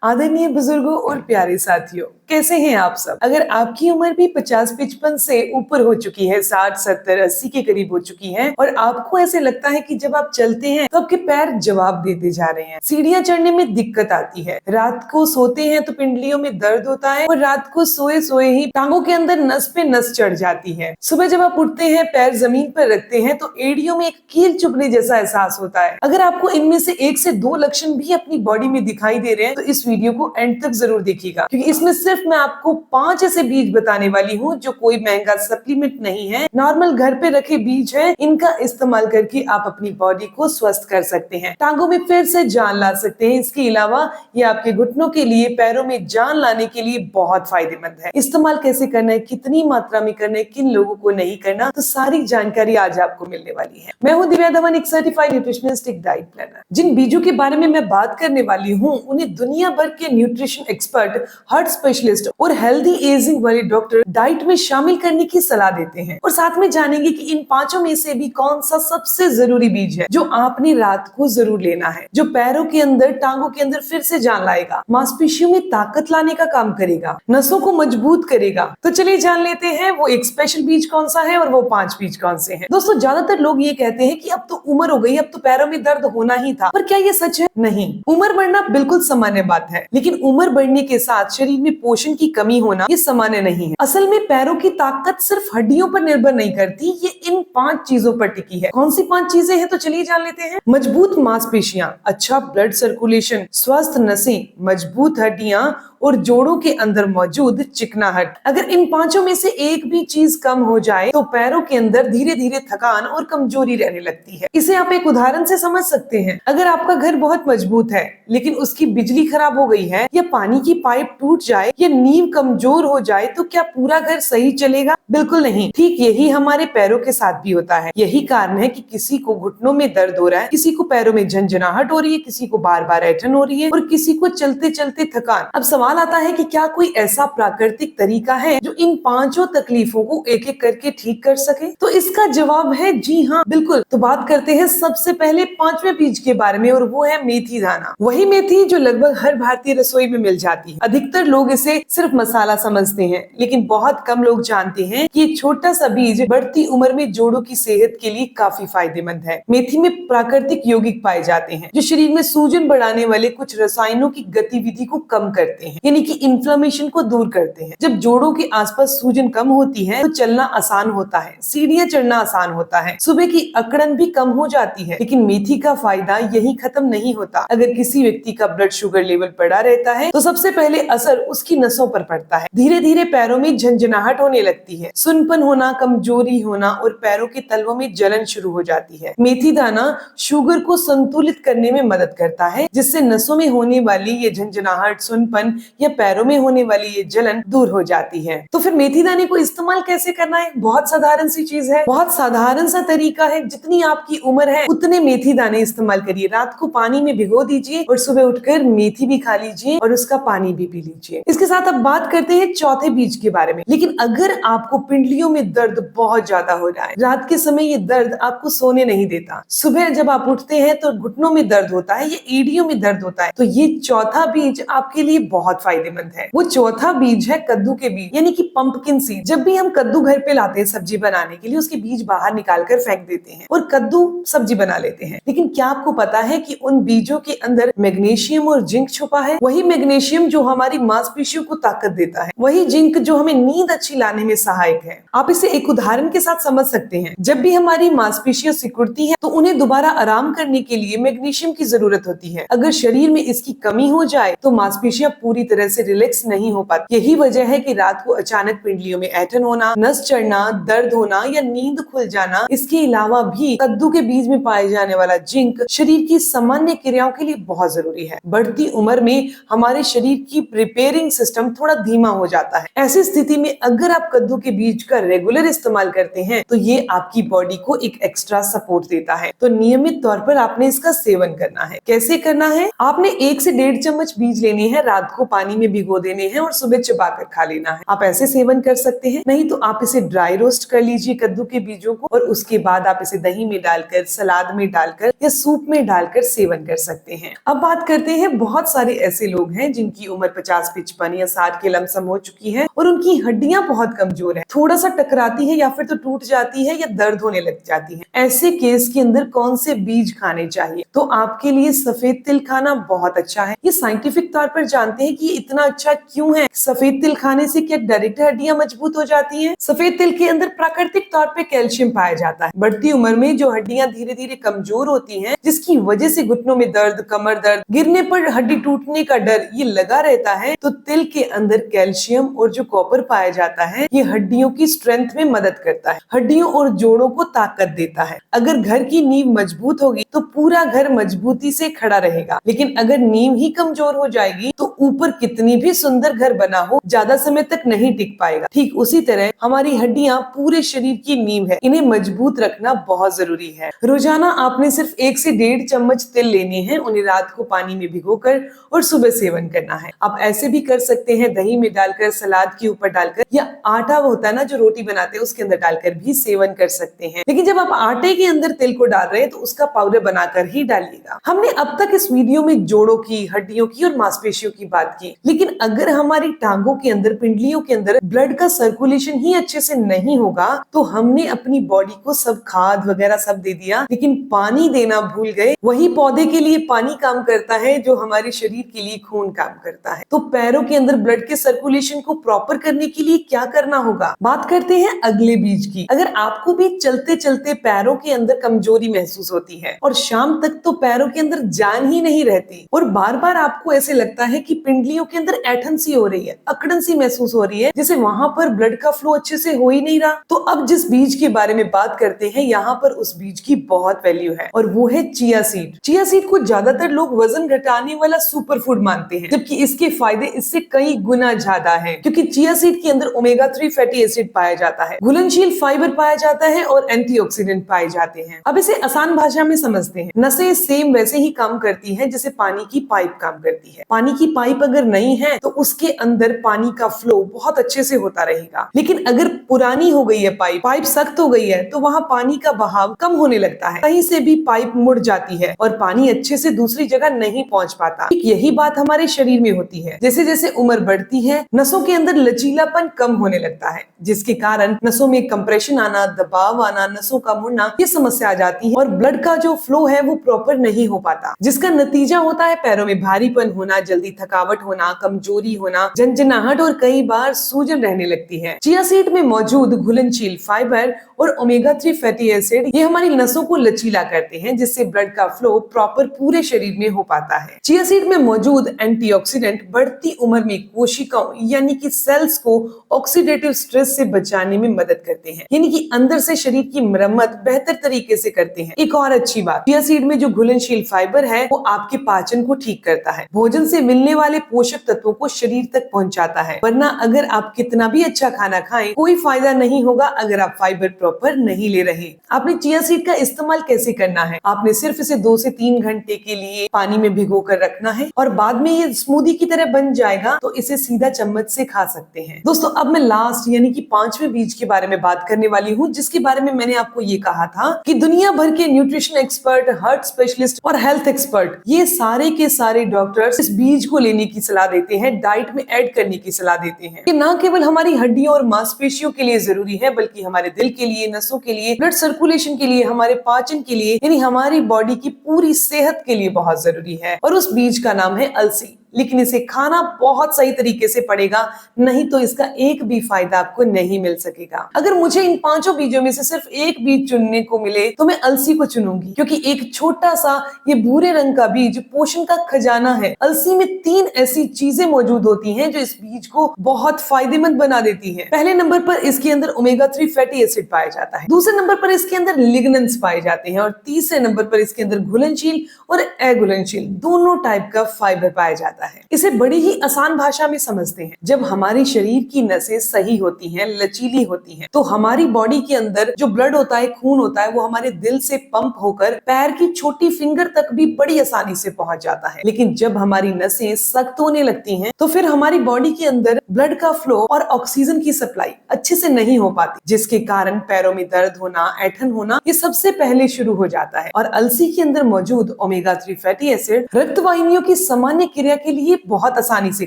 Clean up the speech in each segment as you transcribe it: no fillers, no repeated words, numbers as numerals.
आदरणीय बुजुर्गों और प्यारे साथियों, कैसे हैं आप सब। अगर आपकी उम्र भी 50-55 से ऊपर हो चुकी है, 60, 70, 80 के करीब हो चुकी है और आपको ऐसे लगता है कि जब आप चलते हैं तो आपके पैर जवाब देते जा रहे हैं, सीढ़ियां चढ़ने में दिक्कत आती है, रात को सोते हैं तो पिंडलियों में दर्द होता है और रात को सोए सोए ही टांगों के अंदर नस पे नस चढ़ जाती है, सुबह जब आप उठते हैं पैर जमीन पर रखते हैं तो एड़ियों में एक कील चुभने जैसा एहसास होता है। अगर आपको इनमें से 1 से 2 लक्षण भी अपनी बॉडी में दिखाई दे रहे हैं तो इस वीडियो को एंड तक जरूर देखिएगा, क्योंकि इसमें सिर्फ मैं आपको 5 ऐसे बीज बताने वाली हूँ जो कोई महंगा सप्लीमेंट नहीं है, नॉर्मल घर पे रखे बीज है। इनका इस्तेमाल करके आप अपनी बॉडी को स्वस्थ कर सकते हैं, टांगों में फिर से जान ला सकते हैं। इसके अलावा ये आपके घुटनों के लिए, पैरों में जान लाने के लिए बहुत फायदेमंद है। इस्तेमाल कैसे करना है, कितनी मात्रा में करना है, किन लोगों को नहीं करना, तो सारी जानकारी आज आपको मिलने वाली है। मैं हूँ दिव्या धवन, एक सर्टिफाइड न्यूट्रिशनिस्ट, एक डाइट प्लानर। जिन बीजों के बारे में मैं बात करने वाली हूँ उन्हें दुनिया भर के न्यूट्रिशन एक्सपर्ट, हार्ट स्पेशलिस्ट और हेल्दी एजिंग वाले डॉक्टर डाइट में शामिल करने की सलाह देते हैं। और साथ में जानेंगे कि इन 5 में से भी कौन सा सबसे जरूरी बीज है जो आपने रात को जरूर लेना है, जो पैरों के अंदर, टांगों के अंदर फिर से जान लाएगा, मांसपेशियों में ताकत लाने का काम करेगा, नसों को मजबूत करेगा। तो चलिए जान लेते हैं वो एक स्पेशल बीज कौन सा है और वो 5 बीज कौन से हैं। दोस्तों, ज्यादातर लोग ये कहते हैं कि अब तो उम्र हो गई, अब तो पैरों में दर्द होना ही था, पर क्या ये सच है? नहीं, उम्र बढ़ना बिल्कुल सामान्य बात है, लेकिन उम्र बढ़ने के साथ शरीर में पोषण की कमी होना ये सामान्य नहीं है। असल में पैरों की ताकत सिर्फ हड्डियों पर निर्भर नहीं करती, ये इन 5 चीजों पर टिकी है। कौन सी 5 चीजें हैं तो चलिए जान लेते हैं। मजबूत मांसपेशियां, अच्छा ब्लड सर्कुलेशन, स्वस्थ नसें, मजबूत हड्डियां और जोड़ों के अंदर मौजूद चिकनाहट। अगर इन 5 में से एक भी चीज कम हो जाए तो पैरों के अंदर धीरे धीरे थकान और कमजोरी रहने लगती है। इसे आप एक उदाहरण से समझ सकते हैं। अगर आपका घर बहुत मजबूत है लेकिन उसकी बिजली खराब हो गई है, या पानी की पाइप टूट जाए, या नींव कमजोर हो जाए, तो क्या पूरा घर सही चलेगा? बिल्कुल नहीं। ठीक यही हमारे पैरों के साथ भी होता है। यही कारण है कि किसी को घुटनों में दर्द हो रहा है, किसी को पैरों में झंझनाहट हो रही है, किसी को बार बार ऐंठन हो रही है और किसी को चलते चलते थकान। अब सवाल आता है कि क्या कोई ऐसा प्राकृतिक तरीका है जो इन 5 तकलीफों को एक एक करके ठीक कर सके? तो इसका जवाब है जी हाँ, बिल्कुल। तो बात करते हैं सबसे पहले 5वें बीज के बारे में, और वो है मेथी दाना। वही मेथी जो लगभग हर भारतीय रसोई में मिल जाती है। अधिकतर लोग इसे सिर्फ मसाला समझते हैं, लेकिन बहुत कम लोग जानते हैं कि एक छोटा सा बीज बढ़ती उम्र में जोड़ों की सेहत के लिए काफी फायदेमंद है। मेथी में प्राकृतिक यौगिक पाए जाते हैं जो शरीर में सूजन बढ़ाने वाले कुछ रसायनों की गतिविधि को कम करते हैं, यानी कि इन्फ्लेमेशन को दूर करते हैं। जब जोड़ों के आसपास सूजन कम होती है तो चलना आसान होता है, सीढ़ियां चढ़ना आसान होता है, सुबह की अकड़न भी कम हो जाती है। लेकिन मेथी का फायदा यही खत्म नहीं होता। अगर किसी व्यक्ति का ब्लड शुगर लेवल बढ़ा रहता है तो सबसे पहले असर उसकी नसों पर पड़ता है। धीरे धीरे पैरों में झंझनाहट होने लगती है, सुनपन होना, कमजोरी होना और पैरों के तलवों में जलन शुरू हो जाती है। मेथी दाना शुगर को संतुलित करने में मदद करता है, जिससे नसों में होने वाली ये झंझनाहट, सुनपन या पैरों में होने वाली ये जलन दूर हो जाती है। तो फिर मेथी दाने को इस्तेमाल कैसे करना है? बहुत साधारण सी चीज है, बहुत साधारण सा तरीका है। जितनी आपकी उम्र है उतने मेथी दाने इस्तेमाल करिए। रात को पानी में भिगो दीजिए और सुबह उठकर मेथी भी खा लीजिए और उसका पानी भी पी लीजिए। इसके साथ अब बात करते हैं चौथे बीज के बारे में। लेकिन अगर आपको पिंडलियों में दर्द बहुत ज्यादा हो रहा है, रात के समय ये दर्द आपको सोने नहीं देता, सुबह जब आप उठते हैं तो घुटनों में दर्द होता है, ये एड़ियों में दर्द होता है, तो ये चौथा बीज आपके लिए बहुत फायदेमंद है। वो चौथा बीज है कद्दू के बीज, यानी कि पंपकिन सीड। जब भी हम कद्दू घर पे लाते हैं सब्जी बनाने के लिए, उसके बीज बाहर निकाल कर फेंक देते हैं और कद्दू सब्जी बना लेते हैं। लेकिन क्या आपको पता है कि उन बीजों के अंदर मैग्नीशियम और जिंक छुपा है? वही मैग्नीशियम जो हमारी मांसपेशियों को ताकत देता है, वही जिंक जो हमें नींद अच्छी लाने में सहायक है। आप इसे एक उदाहरण के साथ समझ सकते हैं। जब भी हमारी मांसपेशियां सिकुड़ती हैं, तो उन्हें दोबारा आराम करने के लिए मैग्नीशियम की जरूरत होती है। अगर शरीर में इसकी कमी हो जाए तो मांसपेशियां पूरी तरह से रिलैक्स नहीं हो पाती। यही वजह है कि रात को अचानक पिंडलियों में ऐंठन होना, नस चढ़ना, दर्द होना या नींद खुल जाना। इसके अलावा भी कद्दू के बीज में पाए जाने वाला जिंक शरीर की सामान्य क्रियाओं के लिए बहुत जरूरी है। बढ़ती उम्र में हमारे शरीर की रिपेयरिंग सिस्टम थोड़ा धीमा हो जाता है। ऐसी स्थिति में अगर आप कद्दू के के बीज का रेगुलर इस्तेमाल करते हैं तो ये आपकी बॉडी को एक एक्स्ट्रा सपोर्ट देता है। तो नियमित तौर पर आपने इसका सेवन करना है। कैसे करना है? आपने 1 से 1.5 चम्मच बीज लेने हैं, रात को पानी में भिगो देने हैं और सुबह चबाकर खा लेना है। आप ऐसे सेवन कर सकते हैं, नहीं तो आप इसे ड्राई रोस्ट कर लीजिए कद्दू के बीजों को, और उसके बाद आप इसे दही में डालकर, सलाद में डालकर या सूप में डालकर सेवन कर सकते हैं। अब बात करते हैं, बहुत सारे ऐसे लोग हैं जिनकी उम्र 50-55 या 60 के लमसम हो चुकी है और उनकी हड्डियां बहुत कमजोर है, थोड़ा सा टकराती है या फिर तो टूट जाती है या दर्द होने लग जाती है। ऐसे केस के अंदर कौन से बीज खाने चाहिए? तो आपके लिए सफेद तिल खाना बहुत अच्छा है। ये साइंटिफिक तौर पर जानते हैं कि ये इतना अच्छा क्यों है। सफेद तिल खाने से क्या डायरेक्ट हड्डियां मजबूत हो जाती हैं? सफेद तिल के अंदर प्राकृतिक तौर पे कैल्शियम पाया जाता है। बढ़ती उम्र में जो हड्डियां धीरे धीरे कमजोर होती हैं, जिसकी वजह से घुटनों में दर्द, कमर दर्द, गिरने पर हड्डी टूटने का डर ये लगा रहता है, तो तिल के अंदर कैल्शियम और जो कॉपर पाया जाता है ये हड्डियों की स्ट्रेंथ में मदद करता है, हड्डियों और जोड़ों को ताकत देता है। अगर घर की नींव मजबूत होगी तो पूरा घर मजबूती से खड़ा रहेगा, लेकिन अगर नींव ही कमजोर हो जाएगी तो ऊपर कितनी भी सुंदर घर बना हो, ज्यादा समय तक नहीं टिक पाएगा। ठीक उसी तरह हमारी हड्डियां पूरे शरीर की नींव है, इन्हें मजबूत रखना बहुत जरूरी है। रोजाना आपने सिर्फ 1 से 1.5 चम्मच तिल लेने हैं, उन्हें रात को पानी में भिगोकर और सुबह सेवन करना है। आप ऐसे भी कर सकते हैं, दही में डालकर, सलाद के ऊपर डालकर, या आटा होता है ना जो रोटी बनाते हैं उसके अंदर डालकर भी सेवन कर सकते हैं। लेकिन जब आप आटे के अंदर तिल को डाल रहे हैं तो उसका पाउडर बनाकर ही डालिएगा। हमने अब तक इस वीडियो में जोड़ों की, हड्डियों की और मांसपेशियों की बात की, लेकिन अगर हमारी टांगों के अंदर, पिंडलियों के अंदर ब्लड का सर्कुलेशन ही अच्छे से नहीं होगा तो हमने अपनी बॉडी को सब खाद वगैरह सब दे दिया, लेकिन पानी देना भूल गए। वही पौधे के लिए पानी काम करता है जो हमारे शरीर के लिए खून काम करता है। तो पैरों के अंदर ब्लड के सर्कुलेशन को प्रॉपर करने के लिए क्या करना होगा? बात करते हैं अगले बीज की। अगर आपको भी चलते चलते पैरों के अंदर कमजोरी महसूस होती है और शाम तक तो पैरों के अंदर जान ही नहीं रहती और बार बार आपको ऐसे लगता है कि पिंडलियों के अंदर ऐठन सी हो रही है, अकड़न सी महसूस हो रही है, जैसे वहां पर ब्लड का फ्लो अच्छे से हो ही नहीं रहा, तो अब जिस बीज के बारे में बात करते हैं यहाँ पर उस बीज की बहुत वैल्यू है और वो है चिया सीड। चिया सीड को ज्यादातर लोग वजन घटाने वाला सुपर फूड मानते हैं, जबकि इसके फायदे इससे कई गुना ज्यादा है, क्योंकि चिया सीड के अंदर ओमेगा 3 फैटी एसिड पाया जाता है, घुलनशील फाइबर पाया जाता है और एंटीऑक्सीडेंट पाए जाते हैं। अब इसे आसान भाषा में समझते हैं। नसें सेम वैसे ही काम करती हैं जैसे पानी की पाइप काम करती है। पानी की पाइप अगर नहीं है तो उसके अंदर पानी का फ्लो बहुत अच्छे से होता रहेगा, लेकिन अगर पुरानी हो गई है पाइप सख्त हो गई है तो वहाँ पानी का बहाव कम होने लगता है, कहीं से भी पाइप मुड़ जाती है और पानी अच्छे से दूसरी जगह नहीं पहुँच पाता। यही बात हमारे शरीर में होती है। जैसे जैसे उम्र बढ़ती है नसों के अंदर लचीलापन कम होने लगता है, जिसके कारण नसों में कंप्रेशन आना, दबाव आना, नसों का मुड़ना, ये समस्या आ जाती है और ब्लड का जो फ्लो है वो प्रॉपर नहीं हो पाता, जिसका नतीजा होता है पैरों में भारीपन होना, जल्दी थकावट होना, कमजोरी होना, झंझनाहट और कई बार सूजन रहने लगती है। चिया सीड में मौजूद घुलनशील फाइबर और ओमेगा 3 फैटी एसिड ये हमारी नसों को लचीला करते हैं, जिससे ब्लड का फ्लो प्रॉपर पूरे शरीर में हो पाता है। चिया सीड में मौजूद एंटीऑक्सीडेंट बढ़ती उम्र में कोशिकाओं यानी कि सेल्स को ऑक्सीडेटिव स्ट्रेस से बचाने में मदद करते हैं, यानी कि अंदर से शरीर की मरम्मत बेहतर तरीके से करते हैं। एक और अच्छी बात, चिया सीड में जो घुलनशील फाइबर है वो आपके पाचन को ठीक करता है, भोजन से मिलने वाले पोषक तत्वों को शरीर तक पहुंचाता है। वरना अगर आप कितना भी अच्छा खाना खाएं कोई फायदा नहीं होगा अगर आप फाइबर प्रॉपर नहीं ले रहे। आपने चिया सीड का इस्तेमाल कैसे करना है? आपने सिर्फ इसे 2 से 3 घंटे के लिए पानी में भिगो कर रखना है और बाद में ये स्मूदी की तरह बन जाएगा तो इसे सीधा चम्मच से खा सकते हैं। दोस्तों अब मैं लास्ट यानी कि 5वें बीज के बारे में बात करने वाली हूँ, जिसके बारे में मैंने आपको ये कहा था कि दुनिया भर के न्यूट्रिशन एक्सपर्ट, हार्ट स्पेशलिस्ट और हेल्थ एक्सपर्ट ये सारे के सारे डॉक्टर्स इस बीज को लेने की सलाह देते हैं, डाइट में ऐड करने की सलाह देते हैं। ये न केवल हमारी हड्डियों और मांसपेशियों के लिए जरूरी है बल्कि हमारे दिल के लिए, नसों के लिए, ब्लड सर्कुलेशन के लिए, हमारे पाचन के लिए, यानी हमारी बॉडी की पूरी सेहत के लिए बहुत जरूरी है। और उस बीज का नाम है अलसी, लेकिन इसे खाना बहुत सही तरीके से पड़ेगा, नहीं तो इसका एक भी फायदा आपको नहीं मिल सकेगा। अगर मुझे इन 5 बीजों में से सिर्फ एक बीज चुनने को मिले तो मैं अलसी को चुनूंगी, क्योंकि एक छोटा सा ये भूरे रंग का बीज पोषण का खजाना है। अलसी में 3 ऐसी चीजें मौजूद होती हैं जो इस बीज को बहुत फायदेमंद बना देती है। पहले नंबर पर इसके अंदर ओमेगा 3 फैटी एसिड पाया जाता है, दूसरे नंबर पर इसके अंदर लिग्नेंस पाए जाते हैं और तीसरे नंबर पर इसके अंदर घुलनशील और अघुलनशील दोनों टाइप का फाइबर पाया जाता है। जाता है। इसे बड़ी ही आसान भाषा में समझते हैं। जब हमारे शरीर की नसें सही होती हैं, लचीली होती हैं, तो हमारी बॉडी के अंदर जो ब्लड होता है, खून होता है, वो हमारे दिल से पंप होकर पैर की छोटी फिंगर तक भी बड़ी आसानी से पहुंच जाता है। लेकिन जब हमारी नसें सख्त होने लगती हैं, तो फिर हमारी बॉडी के अंदर ब्लड का फ्लो और ऑक्सीजन की सप्लाई अच्छे से नहीं हो पाती, जिसके कारण पैरों में दर्द होना, ऐंठन होना ये सबसे पहले शुरू हो जाता है। और अलसी के अंदर मौजूद ओमेगा 3 फैटी एसिड रक्त वाहिनियों की सामान्य क्रिया के लिए बहुत आसानी से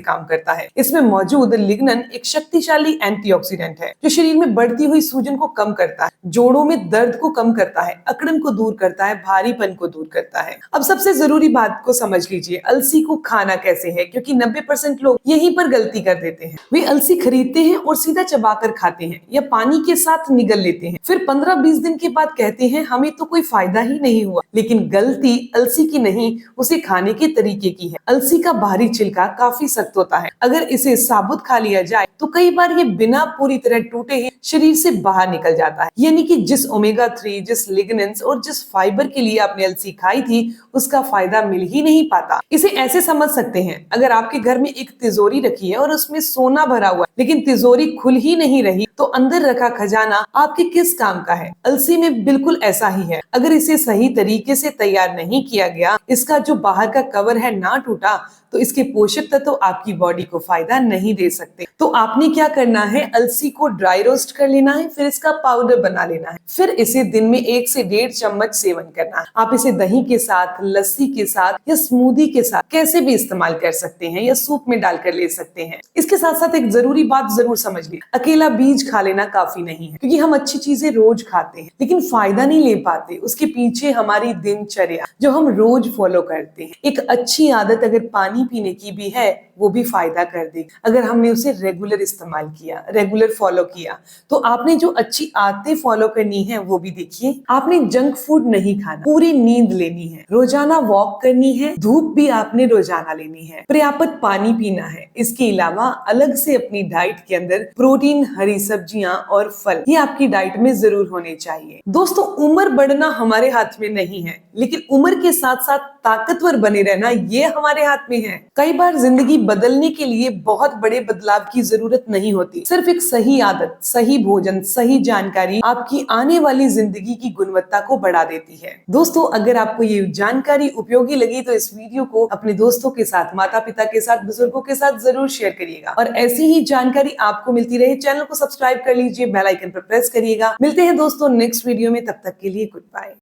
काम करता है। इसमें मौजूद लिग्नन एक शक्तिशाली एंटीऑक्सीडेंट है जो शरीर में बढ़ती हुई सूजन को कम करता है, जोड़ों में दर्द को कम करता है, अकड़न को दूर करता है, भारीपन को दूर करता है। अब सबसे जरूरी बात को समझ लीजिए, अलसी को खाना कैसे है, क्योंकि 90% लोग यहीं पर गलती कर देते हैं। वे अलसी खरीदते हैं और सीधा चबाकर खाते हैं या पानी के साथ निगल लेते हैं, फिर 15-20 दिन के बाद कहते हैं हमें तो कोई फायदा ही नहीं हुआ। लेकिन गलती अलसी की नहीं, उसे खाने के तरीके की है। अलसी का बाहरी छिलका काफी सख्त होता है। अगर इसे साबुत खा लिया जाए तो कई बार ये बिना पूरी तरह टूटे ही शरीर से बाहर निकल जाता है। यानी कि जिस ओमेगा 3, जिस लिग्नेंस और जिस फाइबर के लिए आपने अलसी खाई थी, उसका फायदा मिल ही नहीं पाता। इसे ऐसे समझ सकते हैं, अगर आपके घर में एक तिजोरी रखी है और उसमें सोना भरा हुआ है, लेकिन तिजोरी खुल ही नहीं रही, तो अंदर रखा खजाना आपके किस काम का है? अलसी में बिल्कुल ऐसा ही है। अगर इसे सही तरीके से तैयार नहीं किया गया, इसका जो बाहर का कवर है ना टूटा, तो इसके पोषक तत्व आपकी बॉडी को फायदा नहीं दे सकते। तो आपने क्या करना है, अलसी को ड्राई रोस्ट कर लेना है, फिर इसका पाउडर बना लेना है, फिर इसे दिन में 1 से 1.5 चम्मच सेवन करना है। आप इसे दही के साथ, लस्सी के साथ या स्मूदी के साथ कैसे भी इस्तेमाल कर सकते हैं या सूप में डालकर ले सकते हैं। इसके साथ साथ एक जरूरी बात जरूर समझ लीजिए, अकेला बीज खा लेना काफी नहीं है, क्योंकि हम अच्छी चीजें रोज खाते हैं लेकिन फायदा नहीं ले पाते। उसके पीछे हमारी दिनचर्या जो हम रोज फॉलो करते हैं, एक अच्छी आदत अगर पानी पीने की भी है, वो भी फायदा कर देगी अगर हमने उसे रेगुलर इस्तेमाल किया, रेगुलर फॉलो किया। तो आपने जो अच्छी आदतें फॉलो करनी है वो भी देखिए। आपने जंक फूड नहीं खाना, पूरी नींद लेनी है, रोजाना वॉक करनी है, धूप भी आपने रोजाना लेनी है, पर्याप्त पानी पीना है। इसके अलावा अलग से अपनी डाइट के अंदर प्रोटीन, हरी सब्जियां और फल ये आपकी डाइट में जरूर होने चाहिए। दोस्तों, उम्र बढ़ना हमारे हाथ में नहीं है, लेकिन उम्र के साथ साथ ताकतवर बने रहना ये हमारे हाथ में है। कई बार जिंदगी बदलने के लिए बहुत बड़े बदलाव की जरूरत नहीं होती, सिर्फ एक सही आदत, सही भोजन, सही जानकारी आपकी आने वाली जिंदगी की गुणवत्ता को बढ़ा देती है। दोस्तों, अगर आपको ये जानकारी उपयोगी लगी तो इस वीडियो को अपने दोस्तों के साथ, माता पिता के साथ, बुजुर्गों के साथ जरूर शेयर करिएगा। और ऐसी ही जानकारी आपको मिलती रहे, चैनल को सब्सक्राइब कर लीजिए, बेल आइकन पर प्रेस करिएगा। मिलते हैं दोस्तों नेक्स्ट वीडियो में, तब तक के लिए गुड बाय।